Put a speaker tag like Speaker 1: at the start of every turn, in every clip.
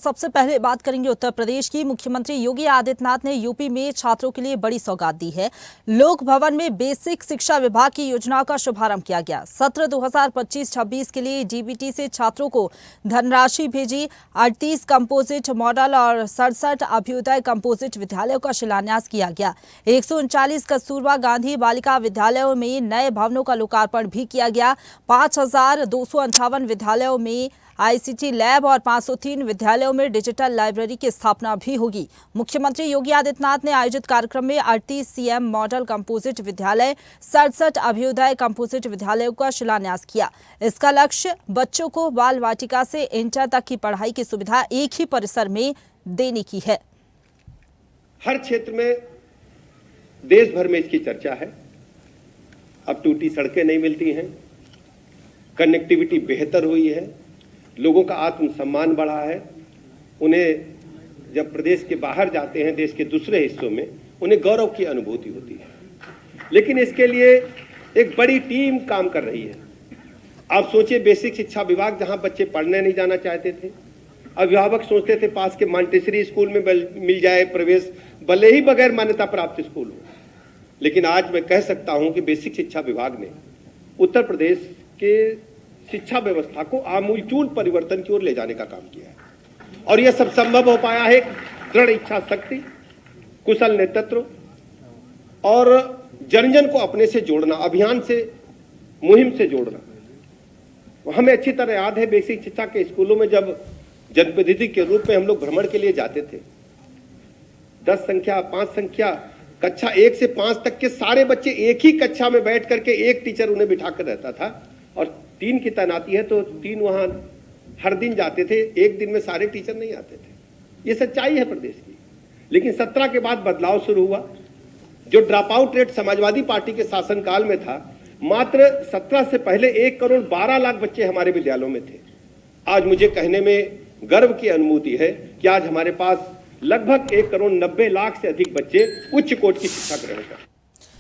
Speaker 1: सबसे पहले बात करेंगे उत्तर प्रदेश की। मुख्यमंत्री योगी आदित्यनाथ ने यूपी में छात्रों के लिए बड़ी सौगात दी है। लोक भवन में बेसिक शिक्षा विभाग की योजनाओं का शुभारंभ किया गया। सत्र 2025-26 के लिए डीबीटी से छात्रों को धनराशि भेजी। 38 कंपोजिट मॉडल और 67 अभ्युदय कंपोजिट विद्यालयों का शिलान्यास किया गया। 139 कस्तूरबा गांधी बालिका विद्यालयों में नए भवनों का लोकार्पण भी किया गया। 5258 विद्यालयों में आईसीटी लैब और 503 विद्यालयों में डिजिटल लाइब्रेरी की स्थापना भी होगी। मुख्यमंत्री योगी आदित्यनाथ ने आयोजित कार्यक्रम में 38 सीएम मॉडल कंपोजिट विद्यालय, 67 अभ्युदय कंपोजिट विद्यालयों का शिलान्यास किया। इसका लक्ष्य बच्चों को बाल वाटिका से इंटर तक की पढ़ाई की सुविधा एक ही परिसर में देने की है।
Speaker 2: हर क्षेत्र में देश भर में इसकी चर्चा है। अब टूटी सड़कें नहीं मिलती हैं, कनेक्टिविटी बेहतर हुई है, लोगों का आत्मसम्मान बढ़ा है। उन्हें जब प्रदेश के बाहर जाते हैं, देश के दूसरे हिस्सों में, उन्हें गौरव की अनुभूति होती है। लेकिन इसके लिए एक बड़ी टीम काम कर रही है। आप सोचिए, बेसिक शिक्षा विभाग जहां बच्चे पढ़ने नहीं जाना चाहते थे, अभिभावक सोचते थे पास के मॉन्टेसरी स्कूल में मिल जाए प्रवेश, भले ही बगैर मान्यता प्राप्त स्कूल हो। लेकिन आज मैं कह सकता हूं कि बेसिक शिक्षा विभाग ने उत्तर प्रदेश के शिक्षा व्यवस्था को आमूलचूल परिवर्तन की ओर ले जाने का काम किया है। और यह सब संभव हो पाया है दृढ़ इच्छा शक्ति, कुशल नेतृत्व और जन जन को अपने से जोड़ना, अभियान से, मुहिम से जोड़ना। हमें अच्छी तरह याद है, बेसिक शिक्षा के स्कूलों में जब जनप्रतिनिधि के रूप में हम लोग भ्रमण के लिए जाते थे, 10 संख्या 5 संख्या कक्षा 1 से 5 तक के सारे बच्चे एक ही कक्षा में बैठ करके एक टीचर उन्हें बिठाकर रहता था। और 3 की तैनाती है तो 3 वहां हर दिन जाते थे। एक दिन में सारे टीचर नहीं आते थे। ये सच्चाई है प्रदेश की। लेकिन 17 के बाद बदलाव शुरू हुआ। जो drop out rate Samajwadi party के शासनकाल में था, मात्र 17 से पहले 1 करोड़ 12 लाख बच्चे हमारे विद्यालयों में थे। आज मुझे कहने में गर्व की अनुभूति है कि आज हमारे पास लगभग 1 करोड़ 90 लाख से अधिक बच्चे उच्च कोटि की शिक्षा ग्रहण करते हैं।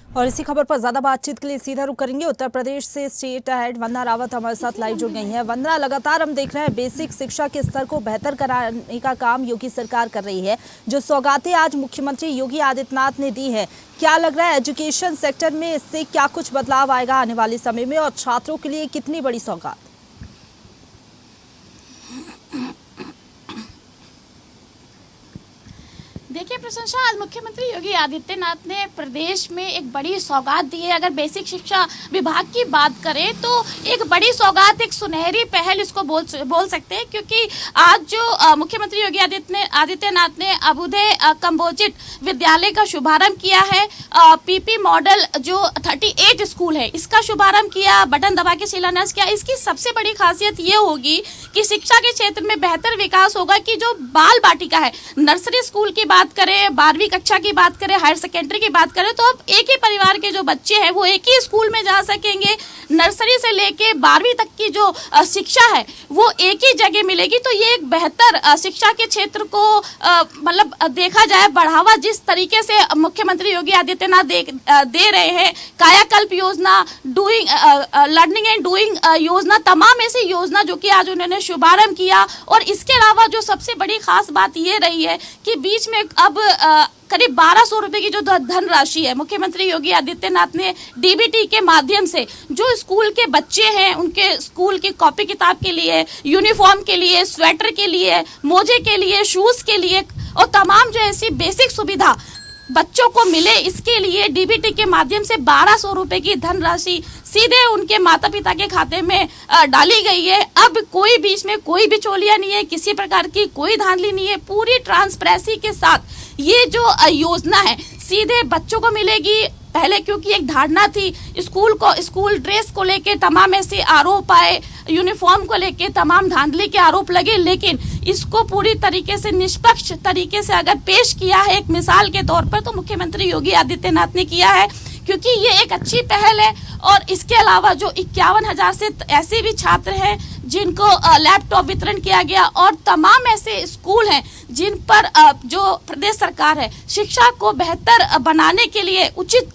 Speaker 1: और इसी खबर पर ज्यादा बातचीत के लिए सीधा रुख करेंगे। उत्तर प्रदेश से स्टेट हेड वंदना रावत हमारे साथ लाइव जुड़ गई हैं। वंदना, लगातार हम देख रहे हैं बेसिक शिक्षा के स्तर को बेहतर कराने का काम योगी सरकार कर रही है। जो सौगातें आज मुख्यमंत्री योगी आदित्यनाथ ने दी है, क्या लग रहा है एजुकेशन सेक्टर में इससे क्या कुछ बदलाव आएगा आने वाले समय में, और छात्रों के लिए कितनी बड़ी सौगात?
Speaker 3: देखिए प्रशंसा, आज मुख्यमंत्री योगी आदित्यनाथ ने प्रदेश में एक बड़ी सौगात दी है। अगर बेसिक शिक्षा विभाग की बात करें तो एक बड़ी सौगात, एक सुनहरी पहल इसको बोल सकते हैं, क्योंकि आज जो मुख्यमंत्री योगी आदित्यनाथ ने अभ्युदय कंपोजिट विद्यालय का शुभारंभ किया है। पीपी मॉडल जो 38 स्कूल है, इसका शुभारंभ किया, बटन दबा के शिलान्यास किया। इसकी सबसे बड़ी खासियत ये होगी कि शिक्षा के क्षेत्र में बेहतर विकास होगा। कि जो बाल बाटिका है, नर्सरी स्कूल की बात करें, 12वीं कक्षा की बात करें, हायर सेकेंडरी की बात करें, तो अब एक ही परिवार के जो बच्चे हैं वो एक ही स्कूल में जा सकेंगे। नर्सरी से लेके 12वीं तक की जो शिक्षा है वो एक ही जगह मिलेगी। तो ये एक बेहतर शिक्षा के क्षेत्र को मतलब देखा जाए बढ़ावा जिस तरीके से मुख्यमंत्री योगी आदित्यनाथ दे रहे हैं। कायाकल्प योजना, डूइंग लर्निंग एंड डूइंग योजना, तमाम ऐसी योजना जो कि आज उन्होंने शुभारंभ किया। और इसके अलावा जो सबसे बड़ी खास बात ये रही है कि बीच में अब करीब 1200 रुपए की जो धनराशि है, मुख्यमंत्री योगी आदित्यनाथ ने डीबीटी के माध्यम से जो स्कूल के बच्चे हैं उनके स्कूल की कॉपी किताब के लिए, यूनिफॉर्म के लिए, स्वेटर के लिए, मोजे के लिए, शूज के लिए और तमाम जो ऐसी बेसिक सुविधा बच्चों को मिले, इसके लिए डीबीटी के माध्यम से 1200 रुपए की धनराशि सीधे उनके माता पिता के खाते में डाली गई है। अब कोई बीच में कोई बिचौलिया नहीं है, किसी प्रकार की कोई धांधली नहीं है। पूरी ट्रांसपेरेंसी के साथ ये जो योजना है सीधे बच्चों को मिलेगी। पहले क्योंकि एक धारणा थी, स्कूल ड्रेस को लेके तमाम ऐसे आरोप आए, यूनिफॉर्म को लेके तमाम धांधली के आरोप लगे, लेकिन इसको पूरी तरीके से निष्पक्ष तरीके से अगर पेश किया है एक मिसाल के तौर पर, तो मुख्यमंत्री योगी आदित्यनाथ ने किया है। क्योंकि ये एक अच्छी पहल है। और इसके अलावा जो 51,000 से ऐसे भी छात्र हैं जिनको लैपटॉप वितरण किया गया, और तमाम ऐसे स्कूल हैं जिन पर जो प्रदेश सरकार है शिक्षा को बेहतर बनाने के लिए, उचित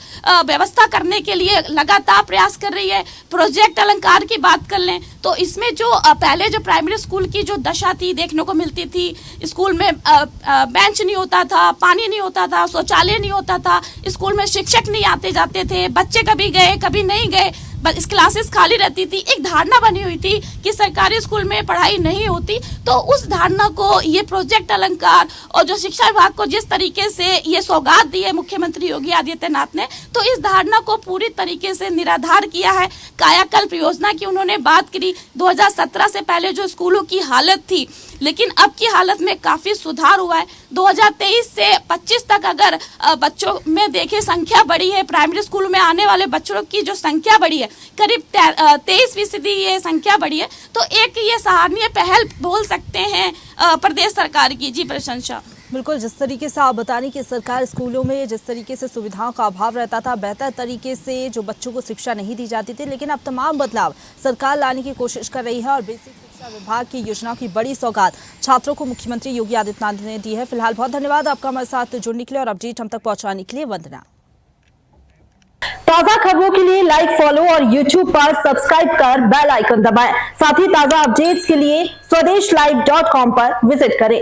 Speaker 3: व्यवस्था करने के लिए लगातार प्रयास कर रही है। प्रोजेक्ट अलंकार की बात कर लें तो इसमें जो पहले जो प्राइमरी स्कूल की जो दशा थी देखने को मिलती थी, स्कूल में बेंच नहीं होता था, पानी नहीं होता था, शौचालय नहीं होता था, स्कूल में शिक्षक नहीं आते जाते थे, बच्चे कभी गए कभी नहीं गए, बस क्लासेस खाली रहती थी। एक धारणा बनी हुई थी कि सरकारी स्कूल में पढ़ाई नहीं होती। तो उस धारणा को ये प्रोजेक्ट अलंकार और जो शिक्षा विभाग को जिस तरीके से ये सौगात दी है मुख्यमंत्री योगी आदित्यनाथ ने, तो इस धारणा को पूरी तरीके से निराधार किया है। कायाकल्प योजना की उन्होंने बात करी। 2017 से पहले जो स्कूलों की हालत थी, लेकिन अब की हालत में काफी सुधार हुआ है। 2023 से 25 तक अगर बच्चों में देखे संख्या बढ़ी है, प्राइमरी स्कूल में आने वाले बच्चों की जो संख्या बढ़ी है, करीब 23% ये संख्या बढ़ी है। तो एक ये सराहनीय पहल बोल सकते हैं प्रदेश सरकार की। जी प्रशंसा।
Speaker 1: बिल्कुल, जिस तरीके से आप बताने कि सरकार स्कूलों में जिस तरीके से सुविधाओं का अभाव रहता था, बेहतर तरीके से जो बच्चों को शिक्षा नहीं दी जाती थी, लेकिन अब तमाम बदलाव सरकार लाने की कोशिश कर रही है और बेसिक शिक्षा विभाग की योजनाओं की बड़ी सौगात छात्रों को मुख्यमंत्री योगी आदित्यनाथ ने दी है। फिलहाल बहुत धन्यवाद आपका हमारे साथ जुड़ने के लिए और अपडेट हम तक पहुंचाने के लिए। वंदना।
Speaker 4: ताजा खबरों के लिए लाइक, फॉलो और YouTube पर सब्सक्राइब कर बेल आइकन दबाएं। साथ ही ताजा अपडेट्स के लिए swedeshlive.com पर विजिट करें।